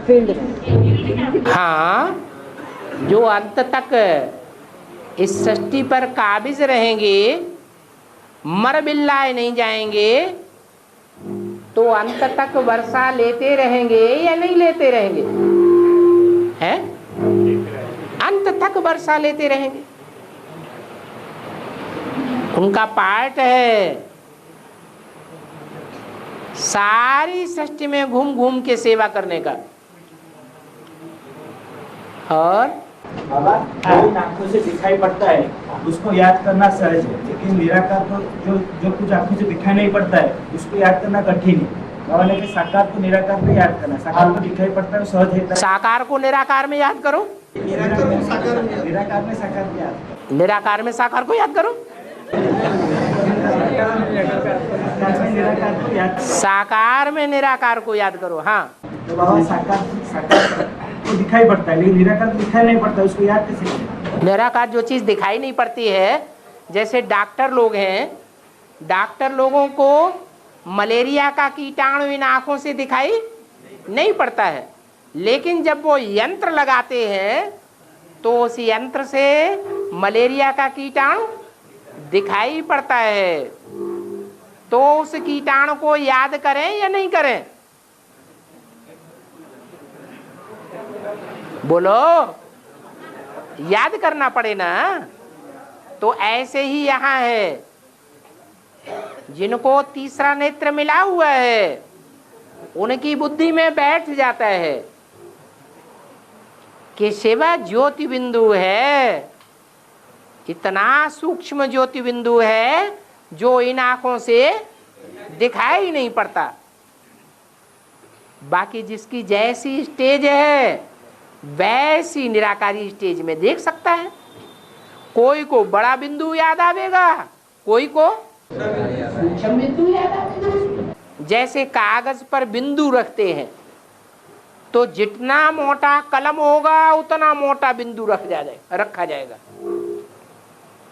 Field में। हाँ, जो अंत तक इस सृष्टि पर काबिज रहेंगे, मर बिल्लाए नहीं जाएंगे, तो अंत तक वर्षा लेते रहेंगे या नहीं लेते रहेंगे? हैं? अंत तक वर्षा लेते रहेंगे। उनका पार्ट है सारी सृष्टि में घूम घूम के सेवा करने का। और बाबा, कोई आंखों से दिखाई पड़ता है उसको याद करना सहज है, लेकिन निराकार को जो कुछ आंखों से दिखाई नहीं पड़ता है उसको याद करना कठिन है। बाबा ने साकार को निराकार में याद करना, साकार को दिखाई पड़ता है सहज है। साकार को निराकार में याद करो, निराकार में साकार में याद, निराकार में साकार को याद करो, साकार में निराकार को याद करो। हाँ, तो बाबा साकार को दिखाई पड़ता है लेकिन निराकार को दिखाई नहीं पड़ता, उसको याद कैसे करें? निराकार जो चीज दिखाई नहीं पड़ती है, जैसे डॉक्टर लोग हैं, डॉक्टर लोगों को मलेरिया का कीटाणु इन आंखों से दिखाई नहीं पड़ता है, लेकिन जब वो यंत्र लगाते हैं तो उस यंत्र से मलेरिया का कीटाणु दिखाई पड़ता है। तो उस कीटाणु को याद करें या नहीं करें? बोलो, याद करना पड़े ना। तो ऐसे ही यहाँ है, जिनको तीसरा नेत्र मिला हुआ है उनकी बुद्धि में बैठ जाता है कि शिव ज्योति बिंदु है, इतना सूक्ष्म ज्योति बिंदु है जो इन आंखों से दिखाई नहीं पड़ता। बाकी जिसकी जैसी स्टेज है वैसी निराकारी स्टेज में देख सकता है। कोई को बड़ा बिंदु याद आवेगा, कोई को सूक्ष्म बिंदु याद आवेगा। जैसे कागज पर बिंदु रखते हैं तो जितना मोटा कलम होगा उतना मोटा बिंदु रखा जाएगा।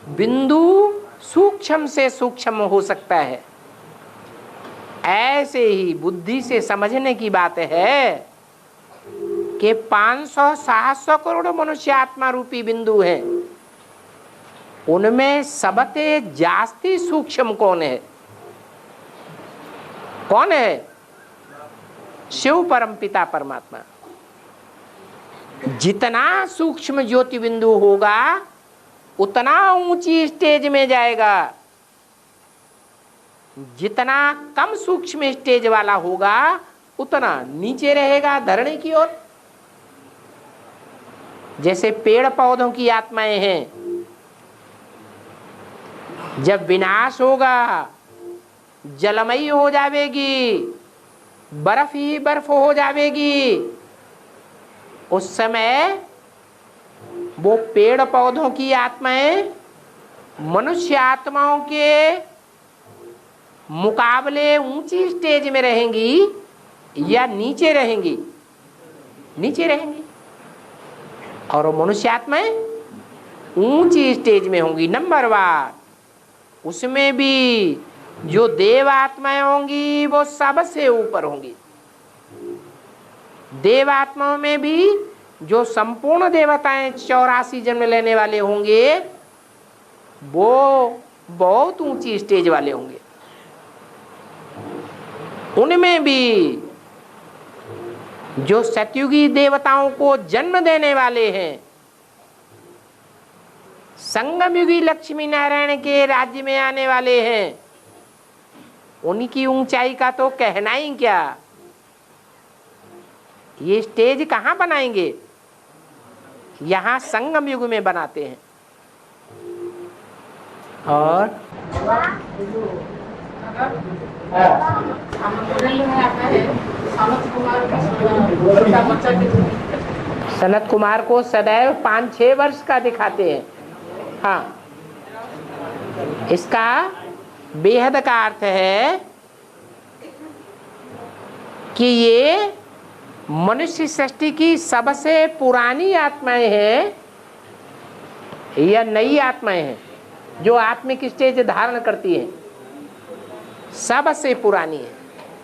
बिंदु सूक्ष्म से सूक्ष्म हो सकता है। ऐसे ही बुद्धि से समझने की बात है कि 500-700 करोड़ मनुष्य आत्मा रूपी बिंदु हैं, उनमें सबसे जास्ती सूक्ष्म कौन है? कौन है? शिव परम पिता परमात्मा। जितना सूक्ष्म ज्योति बिंदु होगा उतना ऊंची स्टेज में जाएगा, जितना कम सूक्ष्म स्टेज वाला होगा उतना नीचे रहेगा धरणी की ओर। जैसे पेड़ पौधों की आत्माएं हैं, जब विनाश होगा जलमयी हो जावेगी, बर्फ ही बर्फ हो जावेगी, उस समय वो पेड़ पौधों की आत्माएं मनुष्य आत्माओं के मुकाबले ऊंची स्टेज में रहेंगी या नीचे रहेंगी? नीचे रहेंगी। और वो मनुष्य आत्माएं ऊंची स्टेज में होंगी नंबर वार। उसमें भी जो देव आत्माएं होंगी वो सबसे ऊपर होंगी। देव आत्माओं में भी जो संपूर्ण देवताएं 84 जन्म लेने वाले होंगे वो बहुत ऊंची स्टेज वाले होंगे। उनमें भी जो सतयुगी देवताओं को जन्म देने वाले हैं, संगमयुगी लक्ष्मी नारायण के राज्य में आने वाले हैं, उनकी ऊंचाई का तो कहना ही क्या। ये स्टेज कहाँ बनाएंगे? यहाँ संगम युग में बनाते हैं। और सनत कुमार को सदैव 5-6 वर्ष का दिखाते हैं। हाँ, इसका बेहद का अर्थ है कि ये मनुष्य सृष्टि की सबसे पुरानी आत्माएं हैं या नई आत्माएं हैं जो आत्मिक स्टेज धारण करती हैं। सबसे पुरानी है।